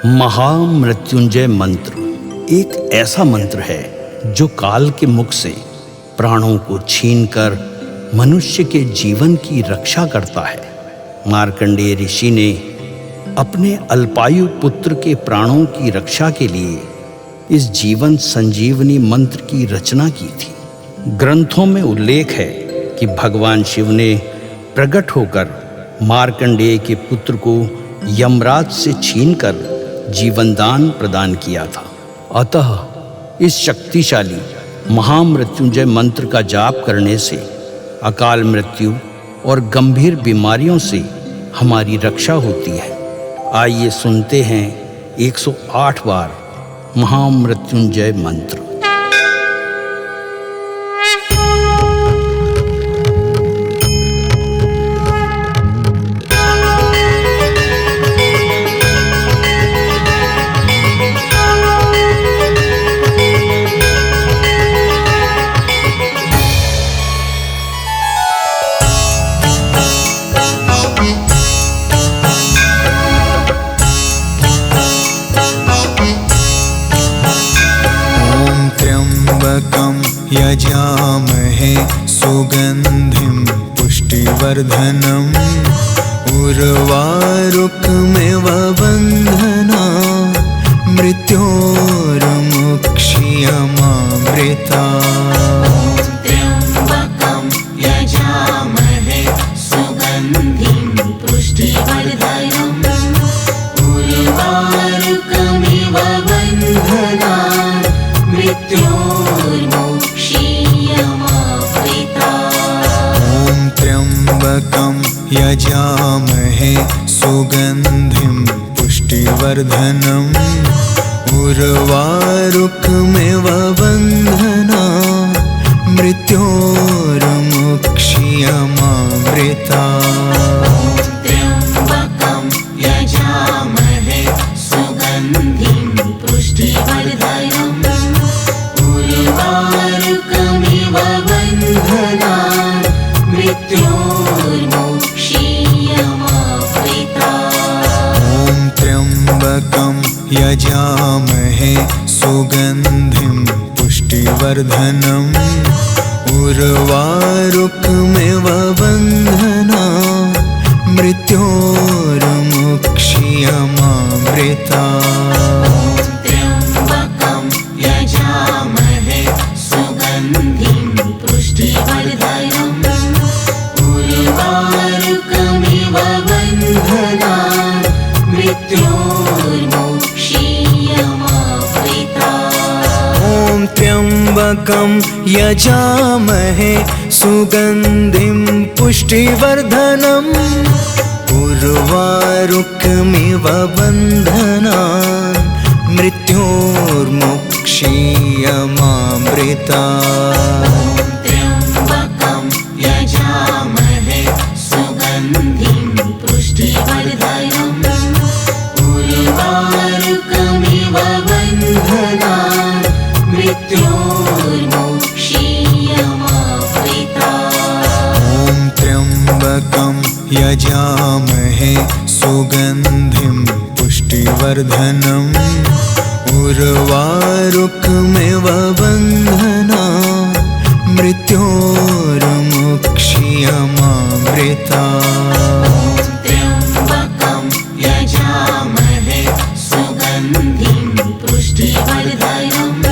महामृत्युंजय मंत्र एक ऐसा मंत्र है जो काल के मुख से प्राणों को छीनकर मनुष्य के जीवन की रक्षा करता है। मार्कंडेय ऋषि ने अपने अल्पायु पुत्र के प्राणों की रक्षा के लिए इस जीवन संजीवनी मंत्र की रचना की थी। ग्रंथों में उल्लेख है कि भगवान शिव ने प्रकट होकर मार्कंडेय के पुत्र को यमराज से छीनकर जीवनदान प्रदान किया था। अतः इस शक्तिशाली महामृत्युंजय मंत्र का जाप करने से अकाल मृत्यु और गंभीर बीमारियों से हमारी रक्षा होती है। आइए सुनते हैं 108 बार महामृत्युंजय मंत्र। यजामहे सुगंधिं पुष्टिवर्धनम् उर्वारुकमिव बन्धना मृत्योर्मुक्षीयमामृता। त्र्यम्बकं यजामहे सुगन्धिं पुष्टिवर्धनम् उर्वारुकमिव बन्धना मृत्योर्मुक्षीयमामृता। त्र्यम्बकं यजामहे सुगन्धिं पुष्टिवर्धनम् उर्वारुकमिव बन्धना मृत्योर्मुक्षीयमामृता। त्र्यम्बकं यजामहे सुगन्धिं पुष्टिवर्धनम् उर्वारुकमिव बन्धना मृत्योर्मुक्षीयमामृता। त्र्यम्बकं यजामहे सुगन्धिं पुष्टिवर्धनम् उर्वारुकमिव बन्धना मृत्योर्मुक्षीयमामृता। त्र्यम्बकं यजामहे सुगन्धिं पुष्टिवर्धनम् उर्वारुकमिव बन्धना मृत्योर्मुक्षीयमामृता। त्र्यम्बकं यजामहे सुगन्धिं पुष्टिवर्धनम् उर्वारुकमिव बन्धना मृत्योर्मुक्षीयमामृता। त्र्यम्बकं यजामहे सुगन्धिं पुष्टिवर्धनम् उर्वारुकमिव बन्धना मृत्योर्मुक्षीयमामृता। त्र्यम्बकं यजामहे सुगन्धिं पुष्टिवर्धनम्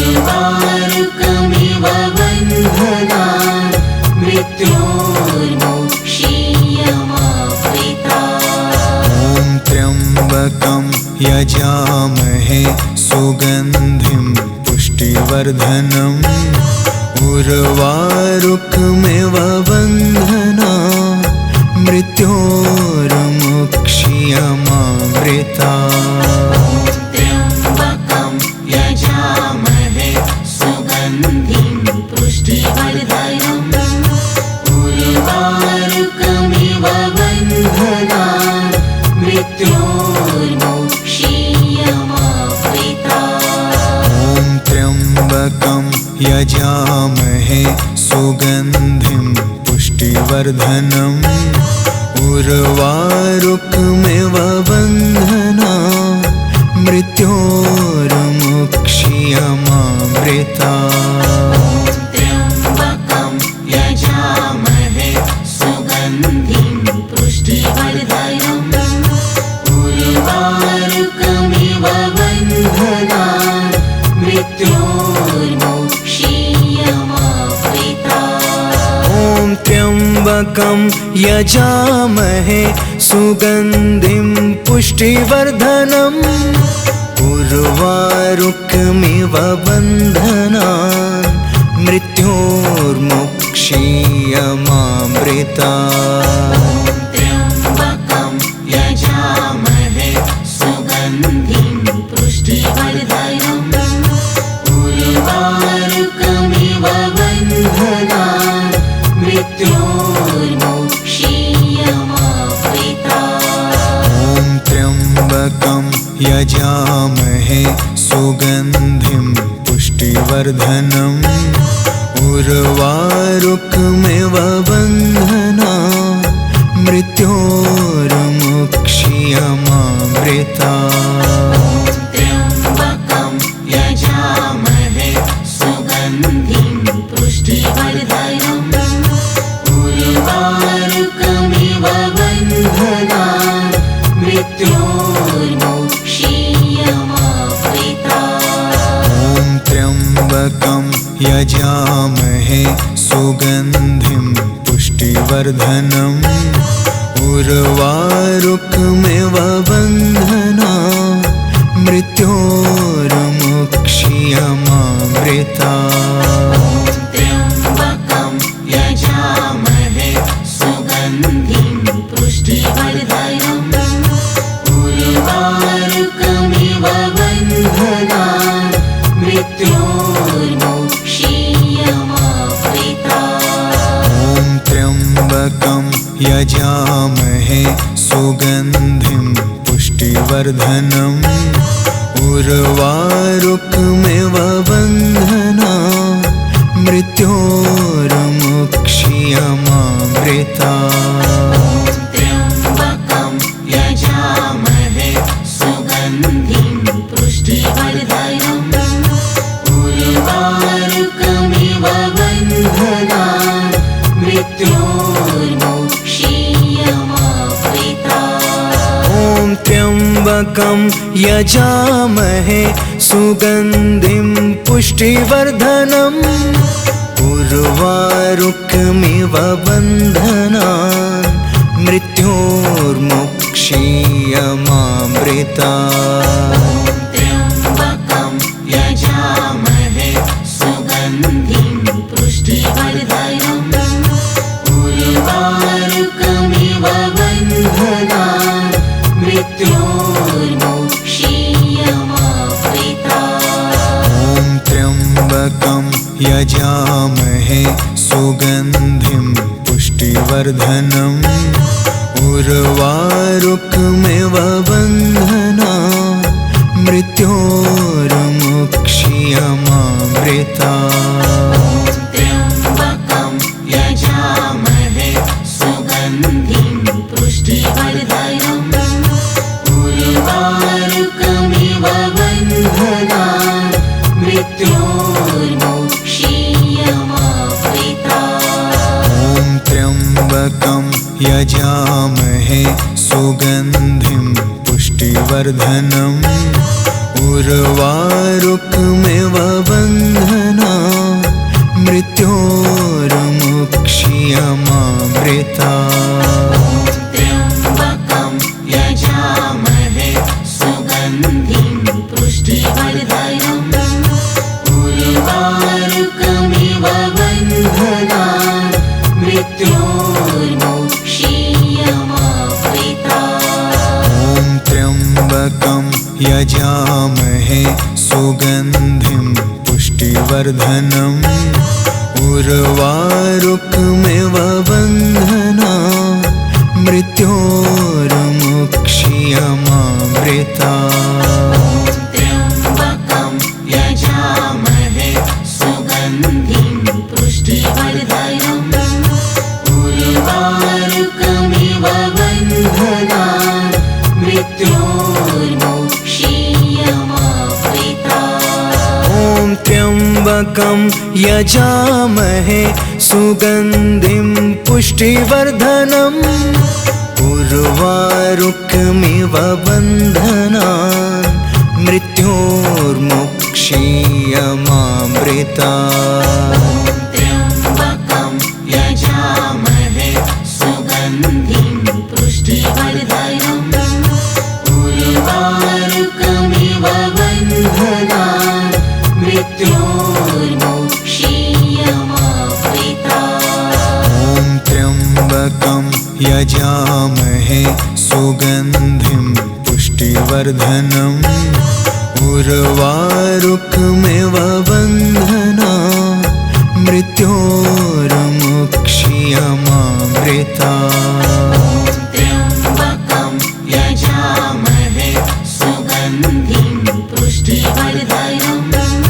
उर्वारुकमिव बन्धना मृत्योर्मुक्षीयमामृता। त्र्यम्बकं यजामहे सुगन्धिं पुष्टिवर्धनम् उर्वारुकमिव बन्धना मृत्योर्मुक्षीयमामृता। त्र्यम्बकं यजामहे सुगन्धिं पुष्टिवर्धनम् उर्वारुकमिव बन्धना मृत्योर्मुक्षीयमामृता। त्र्यम्बकं यजामहे सुगन्धिं पुष्टिवर्धनम् उर्वारुकमिव बन्धना मृत्योर्मुक्षीयमामृता। त्र्यम्बकं यजामहे सुगन्धिं पुष्टिवर्धनम् उर्वारुकमिव बन्धना मृत्योर्मुक्षीयमामृता त्र्यम्बकं यजामहे सुगन्धिं पुष्टिवर्धनम् उर्वारुकमिव बन्धनान् मृत्योर्मुक्षीयमामृता ॐ त्र्यम्बकं यजामहे सुगन्धिं पुष्टिवर्धनम् उर्वारुकमिव बन्धनान् मृत्योर्मुक्षीयमामृता त्र्यम्बकं यजामहे सुगन्धिं पुष्टिवर्धनम् उर्वारुकमिव बन्धनान् मृत्योर्मुक्षीयमामृता ॐ त्र्यम्बकं यजामहे सुगन्धिं पुष्टिवर्धनम् उर्वारुकमिव बन्धनान् मृत्योर्मुक्षीयमामृता त्र्यम्बकं यजामहे सुगन्धिं पुष्टिवर्धनम् उर्वारुकमिव बन्धनान् मृत्योर्मुक्षीयमामृता ॐ त्र्यम्बकं यजामहे सुगन्धिं पुष्टिवर्धनम् उर्वारुकमिव बन्धनान् मृत्योर्मुक्षीयमामृता त्र्यम्बकं यजामहे सुगन्धिं पुष्टिवर्धनम् उर्वारुकमिव बन्धनान् मृत्योर्मुक्षीयमामृता ॐ त्र्यम्बकं यजामहे सुगन्धिं पुष्टिवर्धनम् उर्वारुकमिव बन्धनान् मृत्योर्मुक्षीयमामृता त्र्यम्बकं यजामहे सुगन्धिं पुष्टिवर्धनम् उर्वारुकमिव बन्धनान् मृत्योर्मुक्षीयमामृता ॐ त्र्यम्बकं यजामहे सुगन्धिं पुष्टिवर्धनम् उर्वारुकमिव बन्धनान् मृत्योर्मुक्षीयमामृता त्र्यम्बकं यजामहे सुगन्धिं पुष्टिवर्धनम् उर्वारुकमिव बन्धनान् मृत्योर्मुक्षीयमामृता ॐ त्र्यम्बकं यजामहे सुगन्धिं पुष्टिवर्धनम् उर्वारुकमिव बन्धनान् मृत्योर्मुक्षीयमामृता त्र्यम्बकं यजामहे सुगन्धिं पुष्टिवर्धनम् उर्वारुकमिव बन्धनान् मृत्योर्मुक्षीयमामृता ॐ त्र्यम्बकं यजामहे सुगन्धिं पुष्टिवर्धनम् उर्वारुकमिव बन्धनान् मृत्योर्मुक्षीयमामृता त्र्यम्बकं यजामहे सुगन्धिं पुष्टिवर्धनम् उर्वारुकमिव बन्धनान् मृत्योर्मुक्षीयमामृता ॐ त्र्यम्बकं यजामहे सुगन्धिं पुष्टिवर्धनम् उर्वारुकमिव बन्धनान् मृत्योर्मुक्षीयमामृता त्र्यम्बकं यजामहे सुगन्धिं पुष्टिवर्धनम् उर्वारुकमिव बन्धनान् मृत्योर्मुक्षीयमामृता त्र्यम्बकं यजामहे सुगन्धिं पुष्टिवर्धनम् उर्वारुकमिव बन्धनान् मृत्योर्मुक्षीयमामृतात्। त्र्यम्बकं यजामहे सुगन्धिं पुष्टिवर्धनम् उर्वारुकमिव बन्धनान् मृत्योर्मुक्षीयमामृतात्। ॐ त्र्यम्बकं यजामहे सुगन्धिं पुष्टिवर्धनम् उर्वारुकमिव बन्धनान् मृत्योर्मुक्षीयमामृतात्। त्र्यम्बकं यजामहे सुगन्धिं पुष्टिवर्धनम्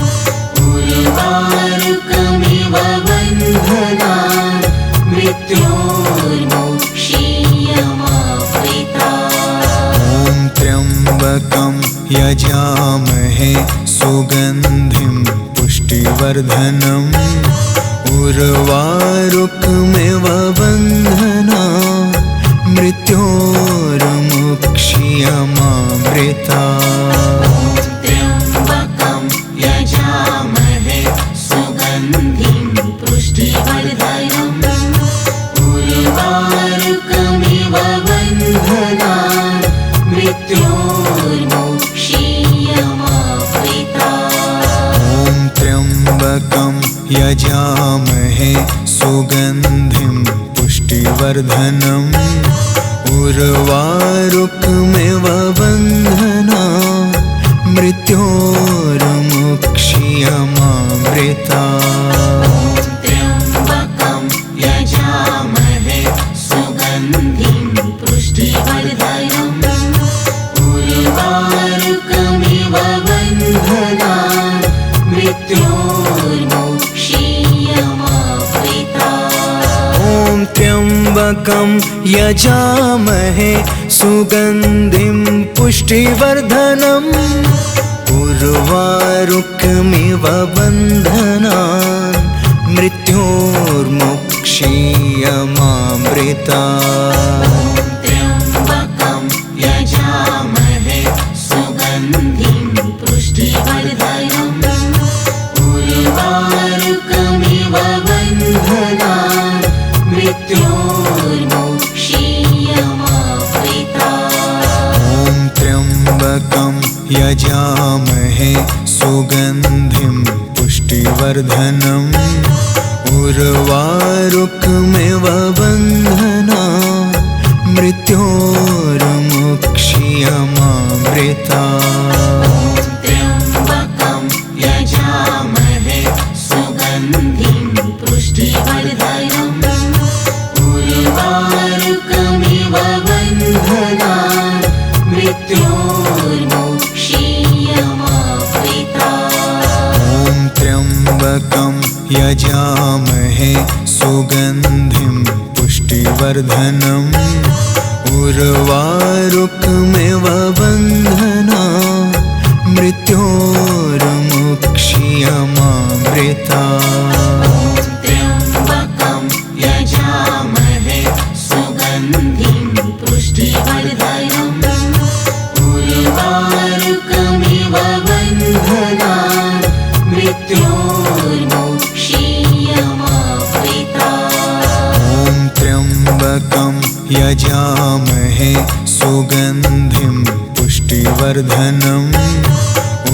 उर्वारुकमिव बन्धनान् मृत्योर्मुक्षीयमामृतात्। ॐ त्र्यम्बकं यजामहे सुगन्धिं पुष्टिवर्धनम् उर्वारुकमिव बन्धनान् मृत्योर्मुक्षीयमामृतात्। त्र्यम्बकं यजामहे सुगन्धिं पुष्टिवर्धनम् उर्वारुकमिव बन्धनान् मृत्योर्मुक्षीयमामृतात्। ॐ त्र्यम्बकं यजामहे सुगन्धिं पुष्टिवर्धनम् उर्वारुकमिव बन्धनान् मृत्योर्मुक्षीयमामृतात्। त्र्यम्बकं यजामहे सुगन्धिं पुष्टिवर्धनम् उर्वारुकमिव बन्धनान् मृत्योर्मुक्षीयमामृतात्। ॐ त्र्यम्बकं यजामहे सुगन्धिं पुष्टिवर्धनम् उर्वारुकमिव बन्धनान् मृत्योर्मुक्षीयमामृतात्। त्र्यम्बकं यजामहे सुगन्धिं पुष्टिवर्धनम् उर्वारुकमिव बन्धनान् मृत्योर्मुक्षीयमामृतात्। ॐ त्र्यम्बकं यजामहे सुगन्धिं पुष्टिवर्धनम् उर्वारुकमिव बन्धनान् मृत्योर्मुक्षीयमामृतात्। त्र्यम्बकं यजामहे सुगन्धिं पुष्टिवर्धनम् उर्वारुकमिव बन्धनान् मृत्योर्मुक्षीयमामृतात्। ॐ त्र्यम्बकं यजामहे सुगन्धिं पुष्टिवर्धनम् उर्वारुकमिव बन्धनान् मृत्योर्मुक्षीयमामृतात्। त्र्यम्बकं यजामहे सुगन्धिं पुष्टिवर्धनम् उर्वारुकमिव बन्धनान् मृत्योर्मुक्षीयमामृतात्। ॐ त्र्यम्बकं यजामहे सुगन्धिं पुष्टिवर्धनम्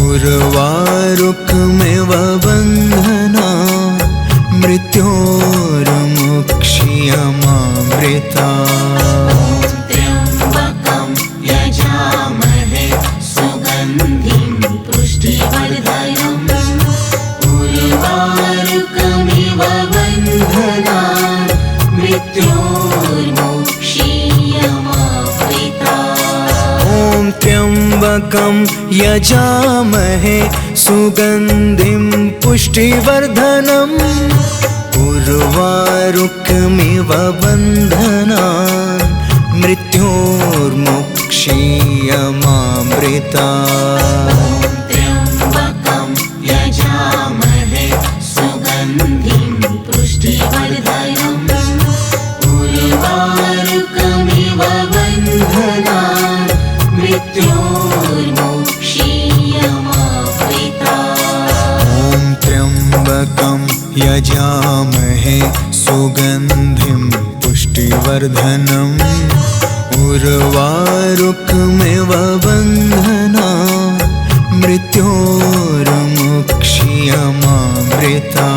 उर्वारुकमिव बन्धनान् मृत्योर्मुक्षीयमामृतात्। त्र्यम्बकं यजामहे सुगन्धिं पुष्टिवर्धनम् उर्वारुकमिव बन्धनान् मृत्योर्मुक्षीयमामृतात्। ॐ त्र्यम्बकं यजामहे सुगन्धिं पुष्टिवर्धनम् उर्वारुकमिव बन्धनान् मृत्योर्मुक्षीयमामृतात्। त्र्यम्बकं यजामहे मृत्योर्मुक्षीयमामृता। ॐ त्र्यम्बकं यजामहे सुगन्धिं पुष्टिवर्धनम् उर्वारुकमिव बन्धनान् मृत्योर्मुक्षीयमामृता।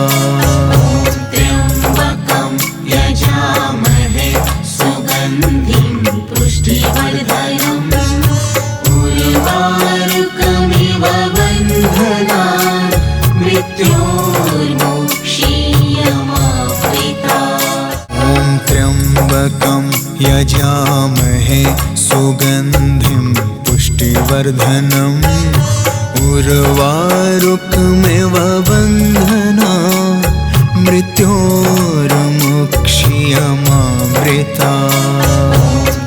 त्र्यम्बकं यजामहे सुगन्धिं पुष्टिवर्धनम् उर्वारुकमिव बन्धनान् मृत्योर्मुक्षीयमामृता। ॐ त्र्यम्बकं यजामहे सुगन्धिं पुष्टिवर्धनम् उर्वारुकमिव बन्धनान् मृत्योर्मुक्षीयमामृता।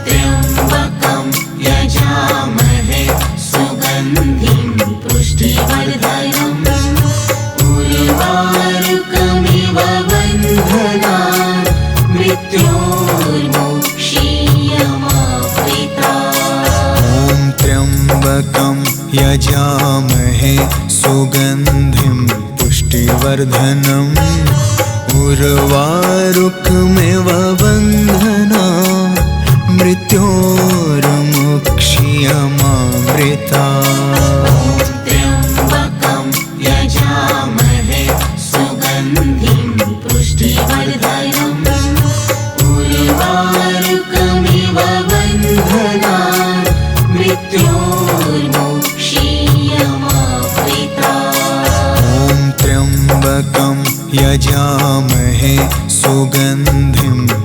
त्र्यम्बकं यजामहे सुगन्धिं पुष्टिवर्धनम् उर्वारुकमिव बन्धनान् मृत्योर्मुक्षीयमामृता। ॐ त्र्यम्बकं यजामहे सुगन्धिं पुष्टिवर्धनम् उर्वारुकमिव बन्धनान् मृत्योर्मुक्षीयमामृता। त्र्यम्बकं यजामहे सुगन्धिं पुष्टिवर्धनम् उर्वारुकमिव बन्धनान् मृत्योर्मुक्षीयमामृता। ॐ त्र्यम्बकं यजामहे सुगन्धिं पुष्टिवर्धनम्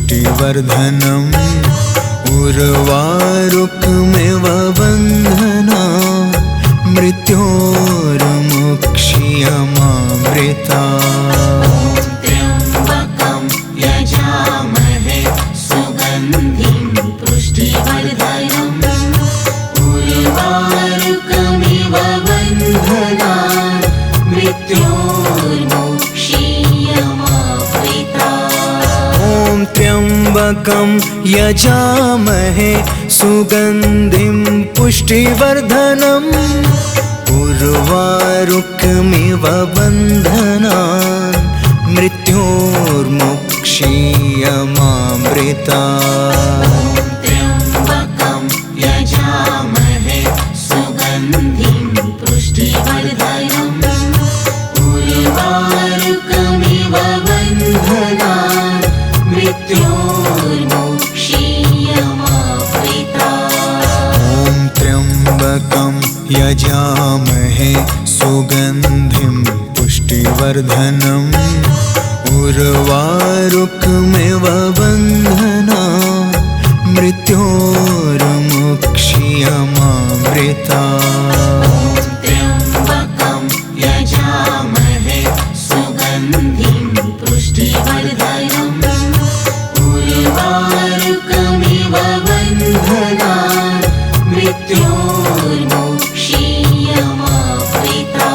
उर्वारुकमिव बन्धनान् मृत्योर्मुक्षीयमामृता। त्र्यम्बकं यजामहे सुगन्धिं पुष्टिवर्धनम् उर्वारुकमिव बन्धनान् मृत्योर्मुक्षीयमामृता। ॐ त्र्यम्बकं यजामहे सुगन्धिं पुष्टिवर्धनम् उर्वारुकमिव बन्धनान् मृत्योर्मुक्षीयमामृता। त्र्यम्बकं यजामहे सुगन्धिं पुष्टिवर्धनम् उर्वारुकमिव बन्धनान् मृत्योर्मुक्षीयमामृता। ॐ त्र्यम्बकं यजामहे सुगन्धिं पुष्टिवर्धनम् उर्वारुकमिव बन्धनान् मृत्योर्मुक्षीयमामृता। त्र्यम्बकं यजामहे सुगन्धिं पुष्टिवर्धनम् उर्वारुकमिव बन्धनान् मृत्योर्मुक्षीयमामृता।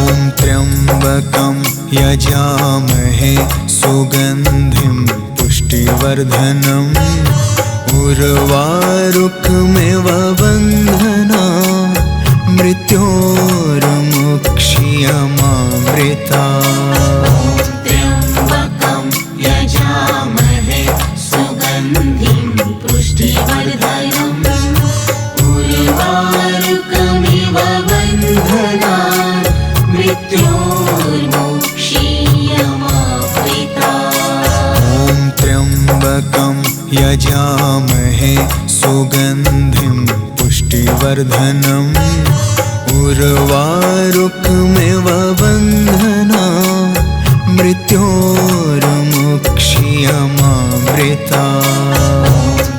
ॐ त्र्यम्बकं यजामहे सुगन्धिं पुष्टिवर्धनम् उर्वारुकमिव बन्धनान् मृत्योर्मुक्षीयमामृता। त्र्यम्बकं यजामहे सुगन्धिं पुष्टिवर्धनम् उर्वारुकमिव बन्धनान् मृत्योर्मुक्षीयमामृता। ॐ त्र्यम्बकं यजामहे सुगन्धिं पुष्टिवर्धनम् उर्वारुकमिव बन्धनान् मृत्योर्मुक्षीयमामृता।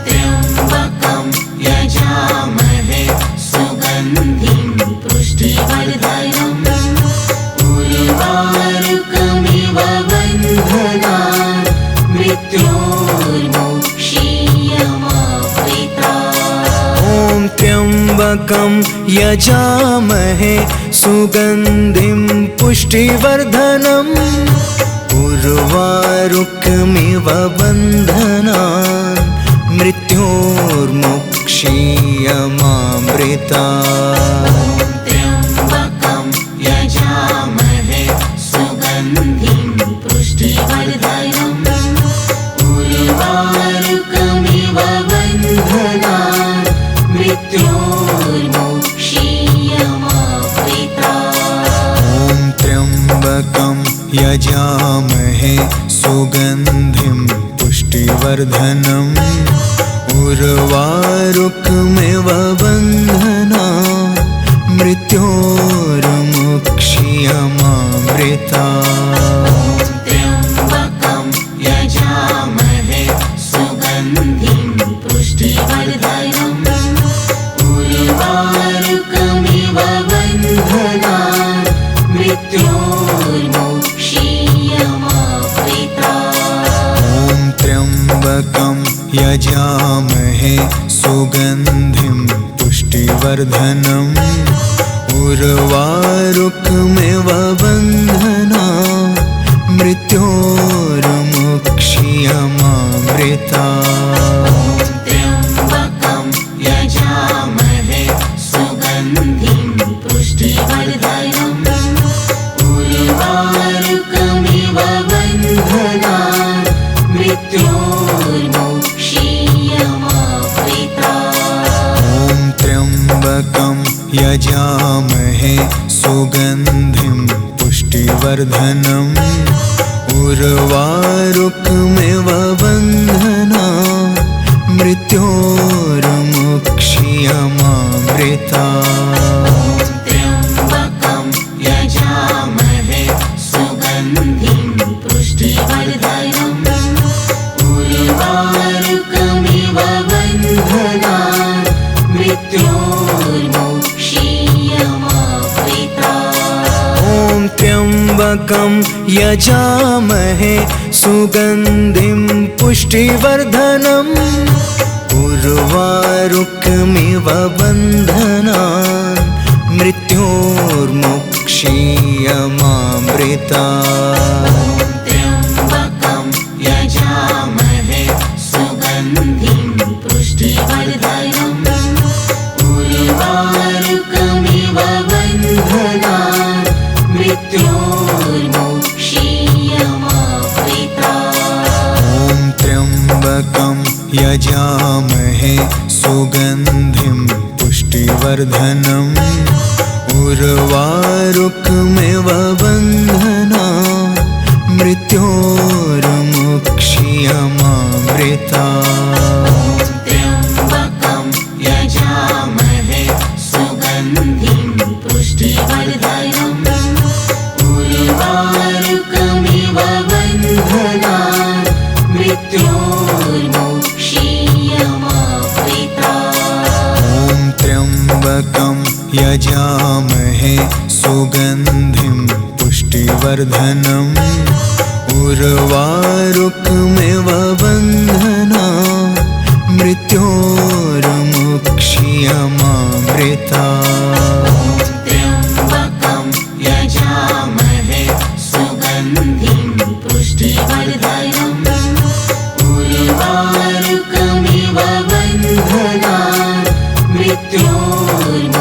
त्र्यम्बकं यजामहे सुगन्धिं पुष्टिवर्धनम् उर्वारुकमिव बन्धनान् मृत्योर्मुक्षीयमामृता। ॐ त्र्यम्बकं यजामहे सुगन्धिं पुष्टिवर्धनम् उर्वारुकमिव बन्धनान् मृत्योर्मुक्षीयमामृता। त्र्यम्बकं यजामहे सुगन्धिं पुष्टिवर्धनम् उर्वारुकमिव बन्धनान् मृत्योर्मोक्षीयमावृतात्। त्र्यम्बकं यजामहे सुगन्धिं पुष्टिवर्धनम् उर्वारुकमिव बन्धनान् मृत्योर्मोक्षीयमावृतात्। त्र्यम्बकं यजामहे सुगन्धिं पुष्टिवर्धनम् उर्वारुकमिव बन्धनान् मृत्योर्मोक्षीयमावृतात्। त्र्यम्बकं यजामहे सुगन्धिं पुष्टिवर्धनम् उर्वारुकमिव बन्धनान् मृत्योर्मोक्षीयमावृतात्। त्र्यम्बकं यजामहे सुगन्धिं पुष्टिवर्धनम् उर्वारुकमिव बन्धनान् मृत्योर्मोक्षीयमावृतात्। त्र्यम्बकं यजामहे सुगन्धिं पुष्टिवर्धनम् उर्वारुकमिव बन्धनान् मृत्योर्मोक्षीयमावृतात्। त्र्यम्बकं यजामहे सुगन्धिं पुष्टिवर्धनम् उर्वारुकमिव बन्धनान् मृत्योर्मोक्षीयमावृतात्। त्र्यम्बकं यजामहे सुगन्धिं पुष्टिवर्धनम् उर्वारुकमिव बन्धनान् मृत्योर्मोक्षीयमावृतात्। त्र्यम्बकं यजामहे सुगन्धिं पुष्टिवर्धनम् उर्वारुकमिव बन्धनान् मृत्योर्मोक्षीयमावृतात्। त्र्यम्बकं यजामहे सुगन्धिं पुष्टिवर्धनम् उर्वारुकमिव बन्धनान् मृत्योर्मोक्षीयमावृतात्। त्र्यम्बकं यजामहे सुगन्धिं पुष्टिवर्धनम् उर्वारुकमिव बन्धनान् मृत्योर्मोक्षीयमावृतात्। त्र्यम्बकं यजामहे सुगन्धिं पुष्टिवर्धनम् उर्वारुकमिव बन्धनान् मृत्योर्मोक्षीयमावृतात्। त्र्यम्बकं यजामहे सुगन्धिं पुष्टिवर्धनम् उर्वारुकमिव बन्धनान् मृत्योर्मोक्षीयमावृतात्। त्र्यम्बकं यजामहे सुगन्धिं पुष्टिवर्धनम् उर्वारुकमिव बन्धनान् मृत्योर्मोक्षीयमावृतात्। त्र्यम्बकं यजामहे सुगन्धिं पुष्टिवर्धनम् उर्वारुकमिव बन्धनान् मृत्योर्मोक्षीयमावृतात्।